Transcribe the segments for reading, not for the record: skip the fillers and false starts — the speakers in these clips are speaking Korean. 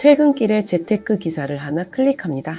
퇴근길에 재테크 기사를 하나 클릭합니다.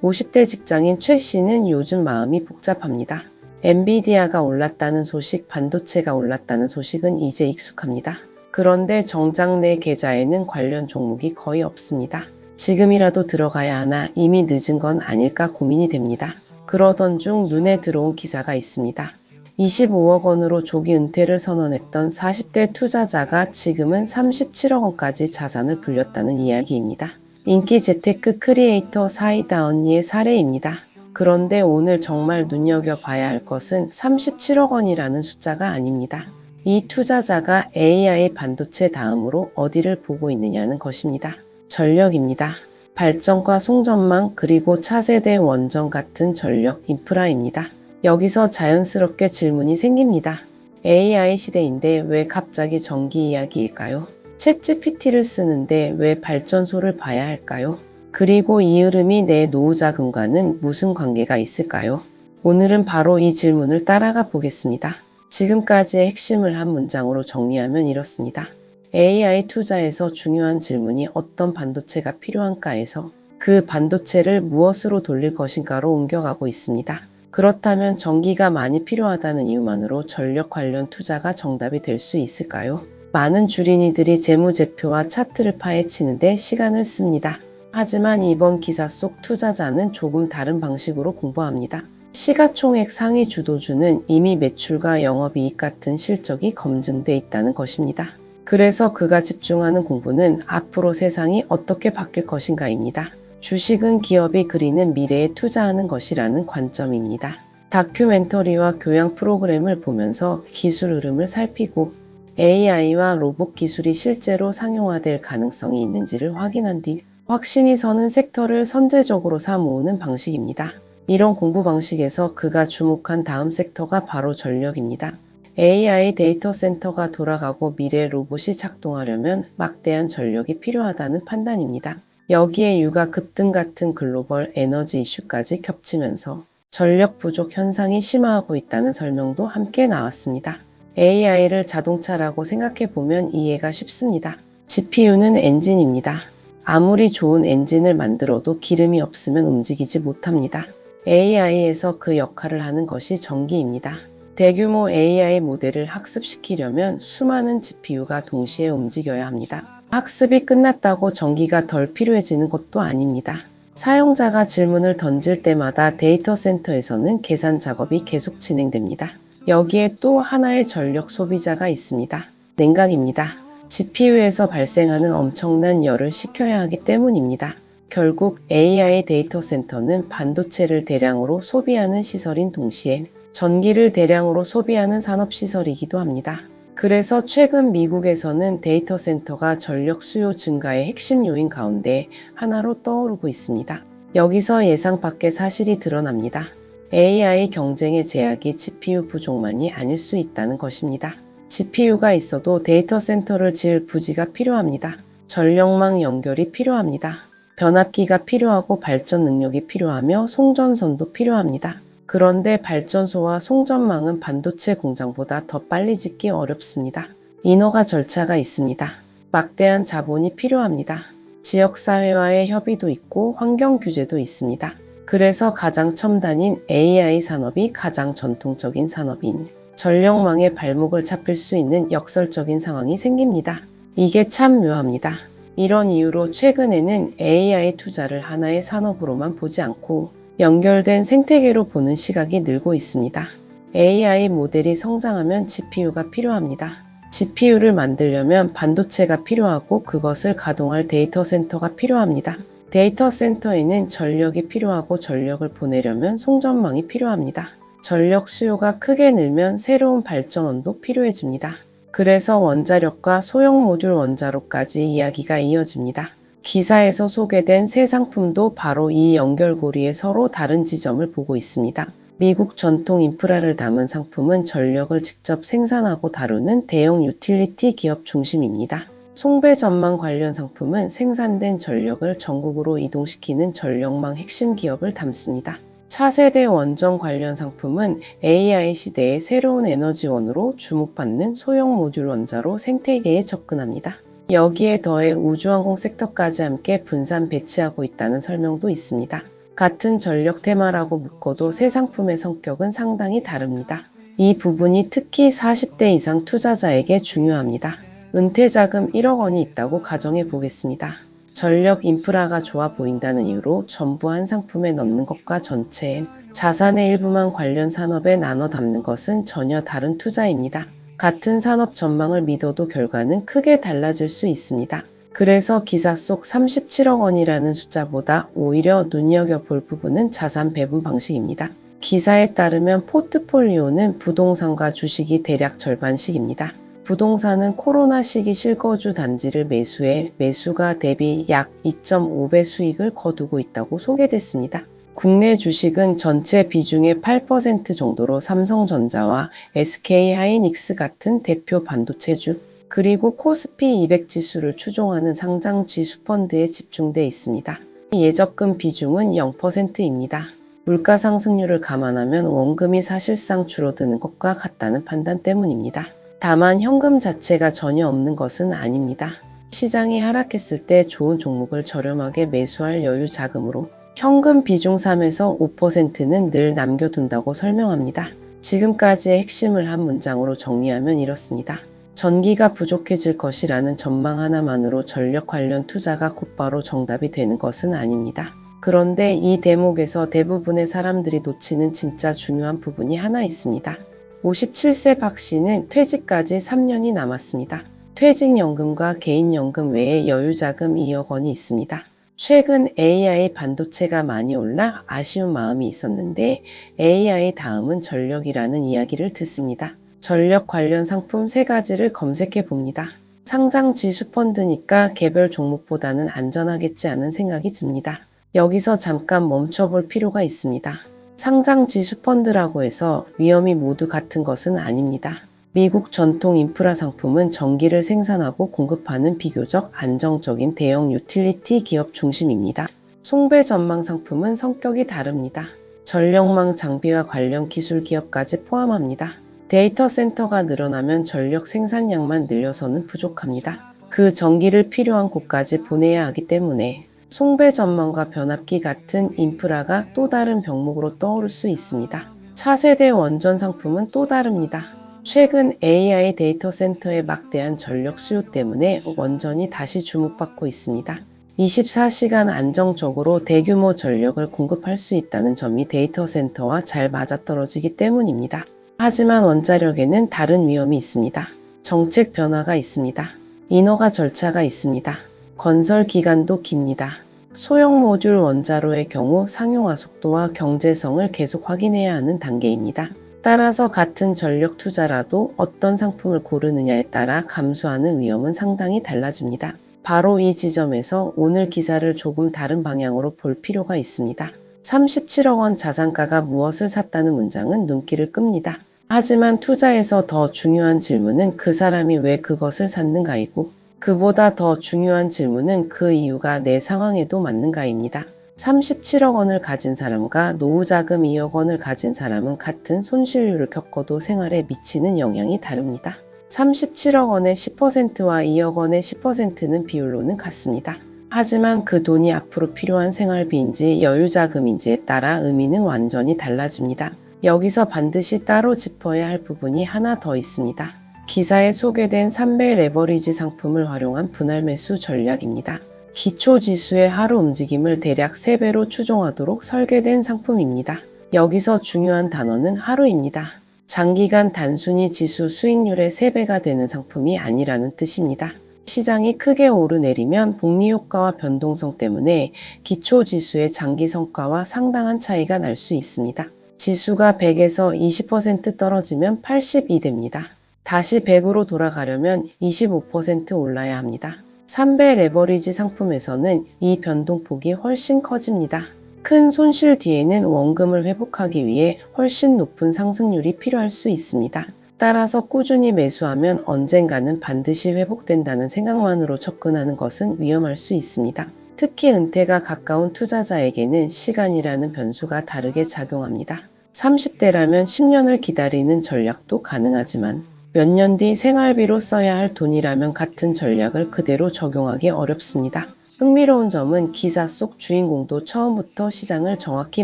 50대 직장인 최 씨는 요즘 마음이 복잡합니다. 엔비디아가 올랐다는 소식, 반도체가 올랐다는 소식은 이제 익숙합니다. 그런데 정작 내 계좌에는 관련 종목이 거의 없습니다. 지금이라도 들어가야 하나 이미 늦은 건 아닐까 고민이 됩니다. 그러던 중 눈에 들어온 기사가 있습니다. 25억 원으로 조기 은퇴를 선언했던 40대 투자자가 지금은 37억 원까지 자산을 불렸다는 이야기입니다. 인기 재테크 크리에이터 사이다 언니의 사례입니다. 그런데 오늘 정말 눈여겨봐야 할 것은 37억 원이라는 숫자가 아닙니다. 이 투자자가 AI 반도체 다음으로 어디를 보고 있느냐는 것입니다. 전력입니다. 발전과 송전망 그리고 차세대 원전 같은 전력 인프라입니다. 여기서 자연스럽게 질문이 생깁니다. AI 시대인데 왜 갑자기 전기 이야기일까요? 챗GPT를 쓰는데 왜 발전소를 봐야 할까요? 그리고 이 흐름이 내 노후 자금과는 무슨 관계가 있을까요? 오늘은 바로 이 질문을 따라가 보겠습니다. 지금까지의 핵심을 한 문장으로 정리하면 이렇습니다. AI 투자에서 중요한 질문이 어떤 반도체가 필요한가에서 그 반도체를 무엇으로 돌릴 것인가로 옮겨가고 있습니다. 그렇다면 전기가 많이 필요하다는 이유만으로 전력 관련 투자가 정답이 될 수 있을까요? 많은 주린이들이 재무제표와 차트를 파헤치는데 시간을 씁니다. 하지만 이번 기사 속 투자자는 조금 다른 방식으로 공부합니다. 시가총액 상위 주도주는 이미 매출과 영업이익 같은 실적이 검증돼 있다는 것입니다. 그래서 그가 집중하는 공부는 앞으로 세상이 어떻게 바뀔 것인가입니다. 주식은 기업이 그리는 미래에 투자하는 것이라는 관점입니다. 다큐멘터리와 교양 프로그램을 보면서 기술 흐름을 살피고 AI와 로봇 기술이 실제로 상용화될 가능성이 있는지를 확인한 뒤 확신이 서는 섹터를 선제적으로 사 모으는 방식입니다. 이런 공부 방식에서 그가 주목한 다음 섹터가 바로 전력입니다. AI 데이터 센터가 돌아가고 미래 로봇이 작동하려면 막대한 전력이 필요하다는 판단입니다. 여기에 유가 급등 같은 글로벌 에너지 이슈까지 겹치면서 전력 부족 현상이 심화하고 있다는 설명도 함께 나왔습니다. AI를 자동차라고 생각해 보면 이해가 쉽습니다. GPU는 엔진입니다. 아무리 좋은 엔진을 만들어도 기름이 없으면 움직이지 못합니다. AI에서 그 역할을 하는 것이 전기입니다. 대규모 AI 모델을 학습시키려면 수많은 GPU가 동시에 움직여야 합니다. 학습이 끝났다고 전기가 덜 필요해지는 것도 아닙니다. 사용자가 질문을 던질 때마다 데이터 센터에서는 계산 작업이 계속 진행됩니다. 여기에 또 하나의 전력 소비자가 있습니다. 냉각입니다. GPU에서 발생하는 엄청난 열을 식혀야 하기 때문입니다. 결국 AI 데이터 센터는 반도체를 대량으로 소비하는 시설인 동시에 전기를 대량으로 소비하는 산업시설이기도 합니다. 그래서 최근 미국에서는 데이터 센터가 전력 수요 증가의 핵심 요인 가운데 하나로 떠오르고 있습니다. 여기서 예상 밖의 사실이 드러납니다. AI 경쟁의 제약이 GPU 부족만이 아닐 수 있다는 것입니다. GPU가 있어도 데이터 센터를 지을 부지가 필요합니다. 전력망 연결이 필요합니다. 변압기가 필요하고 발전 능력이 필요하며 송전선도 필요합니다. 그런데 발전소와 송전망은 반도체 공장보다 더 빨리 짓기 어렵습니다. 인허가 절차가 있습니다. 막대한 자본이 필요합니다. 지역사회와의 협의도 있고 환경 규제도 있습니다. 그래서 가장 첨단인 AI 산업이 가장 전통적인 산업인 전력망의 발목을 잡힐 수 있는 역설적인 상황이 생깁니다. 이게 참 묘합니다. 이런 이유로 최근에는 AI 투자를 하나의 산업으로만 보지 않고 연결된 생태계로 보는 시각이 늘고 있습니다. AI 모델이 성장하면 GPU가 필요합니다. GPU를 만들려면 반도체가 필요하고 그것을 가동할 데이터 센터가 필요합니다. 데이터 센터에는 전력이 필요하고 전력을 보내려면 송전망이 필요합니다. 전력 수요가 크게 늘면 새로운 발전원도 필요해집니다. 그래서 원자력과 소형 모듈 원자로까지 이야기가 이어집니다. 기사에서 소개된 세 상품도 바로 이 연결고리에 서로 다른 지점을 보고 있습니다. 미국 전통 인프라를 담은 상품은 전력을 직접 생산하고 다루는 대형 유틸리티 기업 중심입니다. 송배 전망 관련 상품은 생산된 전력을 전국으로 이동시키는 전력망 핵심 기업을 담습니다. 차세대 원전 관련 상품은 AI 시대의 새로운 에너지원으로 주목받는 소형 모듈 원자로 생태계에 접근합니다. 여기에 더해 우주항공 섹터까지 함께 분산 배치하고 있다는 설명도 있습니다. 같은 전력 테마라고 묶어도 세 상품의 성격은 상당히 다릅니다. 이 부분이 특히 40대 이상 투자자에게 중요합니다. 은퇴자금 1억 원이 있다고 가정해 보겠습니다. 전력 인프라가 좋아 보인다는 이유로 전부 한 상품에 넣는 것과 전체 자산의 일부만 관련 산업에 나눠 담는 것은 전혀 다른 투자입니다. 같은 산업 전망을 믿어도 결과는 크게 달라질 수 있습니다. 그래서 기사 속 37억 원이라는 숫자보다 오히려 눈여겨볼 부분은 자산 배분 방식입니다. 기사에 따르면 포트폴리오는 부동산과 주식이 대략 절반씩입니다. 부동산은 코로나 시기 실거주 단지를 매수해 매수가 대비 약 2.5배 수익을 거두고 있다고 소개됐습니다. 국내 주식은 전체 비중의 8% 정도로 삼성전자와 SK하이닉스 같은 대표 반도체주, 그리고 코스피 200 지수를 추종하는 상장 지수 펀드에 집중돼 있습니다. 예적금 비중은 0%입니다. 물가 상승률을 감안하면 원금이 사실상 줄어드는 것과 같다는 판단 때문입니다. 다만 현금 자체가 전혀 없는 것은 아닙니다. 시장이 하락했을 때 좋은 종목을 저렴하게 매수할 여유 자금으로 현금 비중 3에서 5%는 늘 남겨둔다고 설명합니다. 지금까지의 핵심을 한 문장으로 정리하면 이렇습니다. 전기가 부족해질 것이라는 전망 하나만으로 전력 관련 투자가 곧바로 정답이 되는 것은 아닙니다. 그런데 이 대목에서 대부분의 사람들이 놓치는 진짜 중요한 부분이 하나 있습니다. 57세 박 씨는 퇴직까지 3년이 남았습니다. 퇴직연금과 개인연금 외에 여유자금 2억 원이 있습니다. 최근 AI 반도체가 많이 올라 아쉬운 마음이 있었는데 AI 다음은 전력이라는 이야기를 듣습니다. 전력 관련 상품 3가지를 검색해 봅니다. 상장 지수 펀드니까 개별 종목보다는 안전하겠지 않은 생각이 듭니다. 여기서 잠깐 멈춰볼 필요가 있습니다. 상장 지수 펀드라고 해서 위험이 모두 같은 것은 아닙니다. 미국 전통 인프라 상품은 전기를 생산하고 공급하는 비교적 안정적인 대형 유틸리티 기업 중심입니다. 송배 전망 상품은 성격이 다릅니다. 전력망 장비와 관련 기술 기업까지 포함합니다. 데이터 센터가 늘어나면 전력 생산량만 늘려서는 부족합니다. 그 전기를 필요한 곳까지 보내야 하기 때문에 송배 전망과 변압기 같은 인프라가 또 다른 병목으로 떠오를 수 있습니다. 차세대 원전 상품은 또 다릅니다. 최근 AI 데이터 센터의 막대한 전력 수요 때문에 원전이 다시 주목받고 있습니다. 24시간 안정적으로 대규모 전력을 공급할 수 있다는 점이 데이터 센터와 잘 맞아떨어지기 때문입니다. 하지만 원자력에는 다른 위험이 있습니다. 정책 변화가 있습니다. 인허가 절차가 있습니다. 건설 기간도 깁니다. 소형 모듈 원자로의 경우 상용화 속도와 경제성을 계속 확인해야 하는 단계입니다. 따라서 같은 전력 투자라도 어떤 상품을 고르느냐에 따라 감수하는 위험은 상당히 달라집니다. 바로 이 지점에서 오늘 기사를 조금 다른 방향으로 볼 필요가 있습니다. 37억 원 자산가가 무엇을 샀다는 문장은 눈길을 끕니다. 하지만 투자에서 더 중요한 질문은 그 사람이 왜 그것을 샀는가이고, 그보다 더 중요한 질문은 그 이유가 내 상황에도 맞는가입니다. 37억 원을 가진 사람과 노후자금 2억 원을 가진 사람은 같은 손실률을 겪어도 생활에 미치는 영향이 다릅니다. 37억 원의 10%와 2억 원의 10%는 비율로는 같습니다. 하지만 그 돈이 앞으로 필요한 생활비인지 여유자금인지에 따라 의미는 완전히 달라집니다. 여기서 반드시 따로 짚어야 할 부분이 하나 더 있습니다. 기사에 소개된 3배 레버리지 상품을 활용한 분할 매수 전략입니다. 기초지수의 하루 움직임을 대략 3배로 추종하도록 설계된 상품입니다. 여기서 중요한 단어는 하루입니다. 장기간 단순히 지수 수익률의 3배가 되는 상품이 아니라는 뜻입니다. 시장이 크게 오르내리면 복리효과와 변동성 때문에 기초지수의 장기 성과와 상당한 차이가 날 수 있습니다. 지수가 100에서 20% 떨어지면 80이 됩니다. 다시 100으로 돌아가려면 25% 올라야 합니다. 3배 레버리지 상품에서는 이 변동폭이 훨씬 커집니다. 큰 손실 뒤에는 원금을 회복하기 위해 훨씬 높은 상승률이 필요할 수 있습니다. 따라서 꾸준히 매수하면 언젠가는 반드시 회복된다는 생각만으로 접근하는 것은 위험할 수 있습니다. 특히 은퇴가 가까운 투자자에게는 시간이라는 변수가 다르게 작용합니다. 30대라면 10년을 기다리는 전략도 가능하지만 몇 년 뒤 생활비로 써야 할 돈이라면 같은 전략을 그대로 적용하기 어렵습니다. 흥미로운 점은 기사 속 주인공도 처음부터 시장을 정확히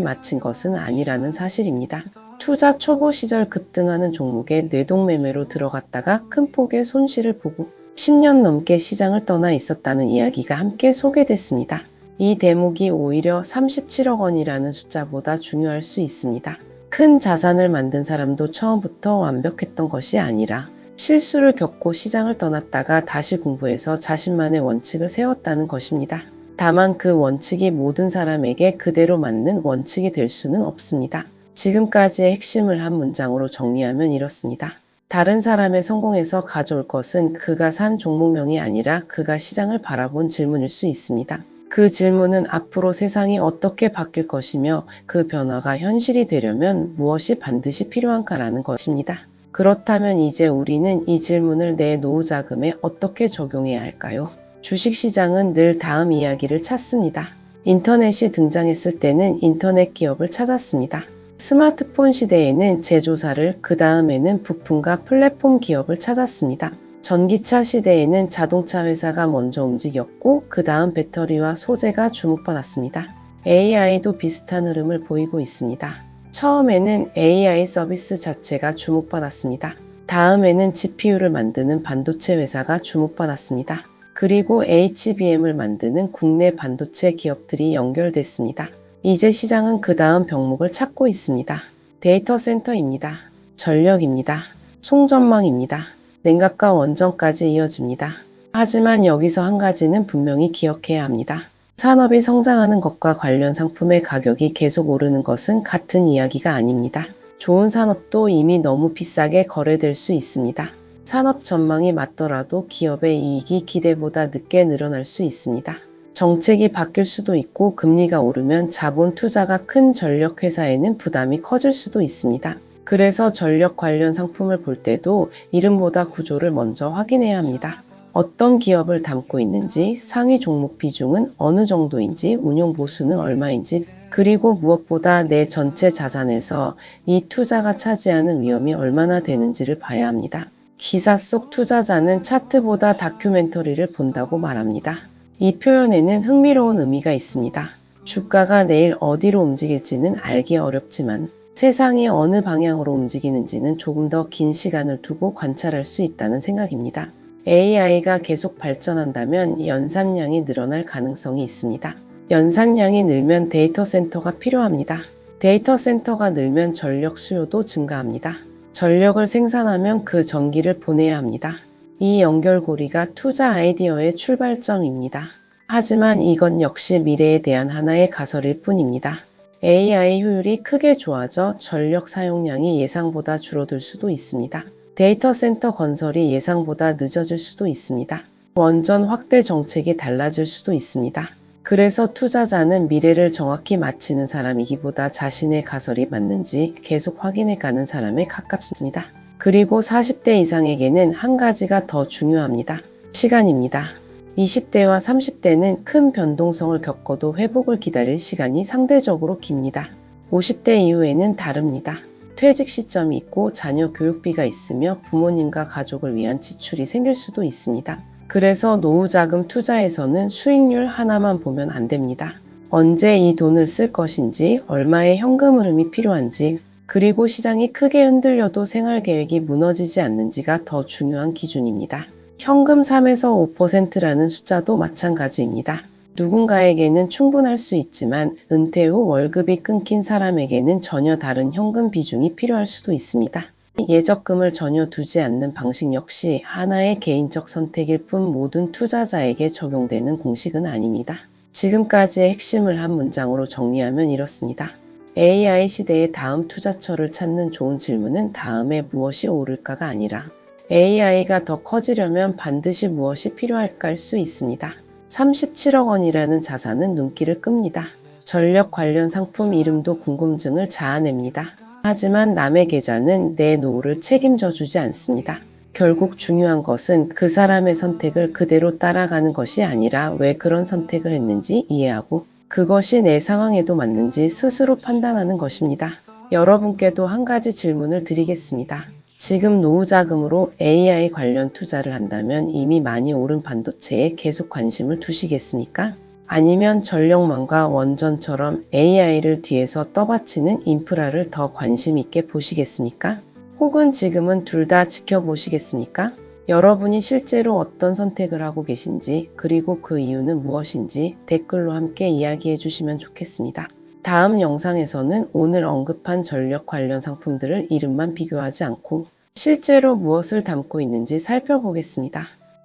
맞힌 것은 아니라는 사실입니다. 투자 초보 시절 급등하는 종목에 뇌동매매로 들어갔다가 큰 폭의 손실을 보고 10년 넘게 시장을 떠나 있었다는 이야기가 함께 소개됐습니다. 이 대목이 오히려 37억 원이라는 숫자보다 중요할 수 있습니다. 큰 자산을 만든 사람도 처음부터 완벽했던 것이 아니라 실수를 겪고 시장을 떠났다가 다시 공부해서 자신만의 원칙을 세웠다는 것입니다. 다만 그 원칙이 모든 사람에게 그대로 맞는 원칙이 될 수는 없습니다. 지금까지의 핵심을 한 문장으로 정리하면 이렇습니다. 다른 사람의 성공에서 가져올 것은 그가 산 종목명이 아니라 그가 시장을 바라본 질문일 수 있습니다. 그 질문은 앞으로 세상이 어떻게 바뀔 것이며 그 변화가 현실이 되려면 무엇이 반드시 필요한가라는 것입니다. 그렇다면 이제 우리는 이 질문을 내 노후 자금에 어떻게 적용해야 할까요? 주식시장은 늘 다음 이야기를 찾습니다. 인터넷이 등장했을 때는 인터넷 기업을 찾았습니다. 스마트폰 시대에는 제조사를, 그 다음에는 부품과 플랫폼 기업을 찾았습니다. 전기차 시대에는 자동차 회사가 먼저 움직였고 그 다음 배터리와 소재가 주목받았습니다. AI도 비슷한 흐름을 보이고 있습니다. 처음에는 AI 서비스 자체가 주목받았습니다. 다음에는 GPU를 만드는 반도체 회사가 주목받았습니다. 그리고 HBM을 만드는 국내 반도체 기업들이 연결됐습니다. 이제 시장은 그 다음 병목을 찾고 있습니다. 데이터 센터입니다. 전력입니다. 송전망입니다. 냉각과 원전까지 이어집니다. 하지만 여기서 한 가지는 분명히 기억해야 합니다. 산업이 성장하는 것과 관련 상품의 가격이 계속 오르는 것은 같은 이야기가 아닙니다. 좋은 산업도 이미 너무 비싸게 거래될 수 있습니다. 산업 전망이 맞더라도 기업의 이익이 기대보다 늦게 늘어날 수 있습니다. 정책이 바뀔 수도 있고 금리가 오르면 자본 투자가 큰 전력 회사에는 부담이 커질 수도 있습니다. 그래서 전력 관련 상품을 볼 때도 이름보다 구조를 먼저 확인해야 합니다. 어떤 기업을 담고 있는지, 상위 종목 비중은 어느 정도인지, 운용 보수는 얼마인지, 그리고 무엇보다 내 전체 자산에서 이 투자가 차지하는 위험이 얼마나 되는지를 봐야 합니다. 기사 속 투자자는 차트보다 다큐멘터리를 본다고 말합니다. 이 표현에는 흥미로운 의미가 있습니다. 주가가 내일 어디로 움직일지는 알기 어렵지만 세상이 어느 방향으로 움직이는지는 조금 더 긴 시간을 두고 관찰할 수 있다는 생각입니다. AI가 계속 발전한다면 연산량이 늘어날 가능성이 있습니다. 연산량이 늘면 데이터 센터가 필요합니다. 데이터 센터가 늘면 전력 수요도 증가합니다. 전력을 생산하면 그 전기를 보내야 합니다. 이 연결고리가 투자 아이디어의 출발점입니다. 하지만 이건 역시 미래에 대한 하나의 가설일 뿐입니다. AI 효율이 크게 좋아져 전력 사용량이 예상보다 줄어들 수도 있습니다. 데이터 센터 건설이 예상보다 늦어질 수도 있습니다. 원전 확대 정책이 달라질 수도 있습니다. 그래서 투자자는 미래를 정확히 맞히는 사람이기보다 자신의 가설이 맞는지 계속 확인해 가는 사람에 가깝습니다. 그리고 40대 이상에게는 한 가지가 더 중요합니다. 시간입니다. 20대와 30대는 큰 변동성을 겪어도 회복을 기다릴 시간이 상대적으로 깁니다. 50대 이후에는 다릅니다. 퇴직 시점이 있고 자녀 교육비가 있으며 부모님과 가족을 위한 지출이 생길 수도 있습니다. 그래서 노후자금 투자에서는 수익률 하나만 보면 안 됩니다. 언제 이 돈을 쓸 것인지, 얼마의 현금 흐름이 필요한지, 그리고 시장이 크게 흔들려도 생활계획이 무너지지 않는지가 더 중요한 기준입니다. 현금 3에서 5%라는 숫자도 마찬가지입니다. 누군가에게는 충분할 수 있지만 은퇴 후 월급이 끊긴 사람에게는 전혀 다른 현금 비중이 필요할 수도 있습니다. 예적금을 전혀 두지 않는 방식 역시 하나의 개인적 선택일 뿐 모든 투자자에게 적용되는 공식은 아닙니다. 지금까지의 핵심을 한 문장으로 정리하면 이렇습니다. AI 시대의 다음 투자처를 찾는 좋은 질문은 다음에 무엇이 오를까가 아니라 AI가 더 커지려면 반드시 무엇이 필요할까일 수 있습니다. 37억 원이라는 자산은 눈길을 끕니다. 전력 관련 상품 이름도 궁금증을 자아냅니다. 하지만 남의 계좌는 내 노후를 책임져 주지 않습니다. 결국 중요한 것은 그 사람의 선택을 그대로 따라가는 것이 아니라 왜 그런 선택을 했는지 이해하고 그것이 내 상황에도 맞는지 스스로 판단하는 것입니다. 여러분께도 한 가지 질문을 드리겠습니다. 지금 노후 자금으로 AI 관련 투자를 한다면 이미 많이 오른 반도체에 계속 관심을 두시겠습니까? 아니면 전력망과 원전처럼 AI를 뒤에서 떠받치는 인프라를 더 관심 있게 보시겠습니까? 혹은 지금은 둘 다 지켜보시겠습니까? 여러분이 실제로 어떤 선택을 하고 계신지, 그리고 그 이유는 무엇인지 댓글로 함께 이야기해 주시면 좋겠습니다. 다음 영상에서는 오늘 언급한 전력 관련 상품들을 이름만 비교하지 않고 실제로 무엇을 담고 있는지 살펴보겠습니다.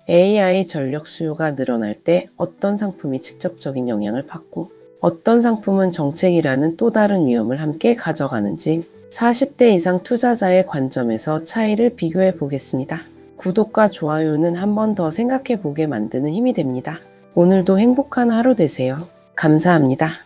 AI 전력 수요가 늘어날 때 어떤 상품이 직접적인 영향을 받고 어떤 상품은 정책이라는 또 다른 위험을 함께 가져가는지 40대 이상 투자자의 관점에서 차이를 비교해 보겠습니다. 구독과 좋아요는 한 번 더 생각해 보게 만드는 힘이 됩니다. 오늘도 행복한 하루 되세요. 감사합니다.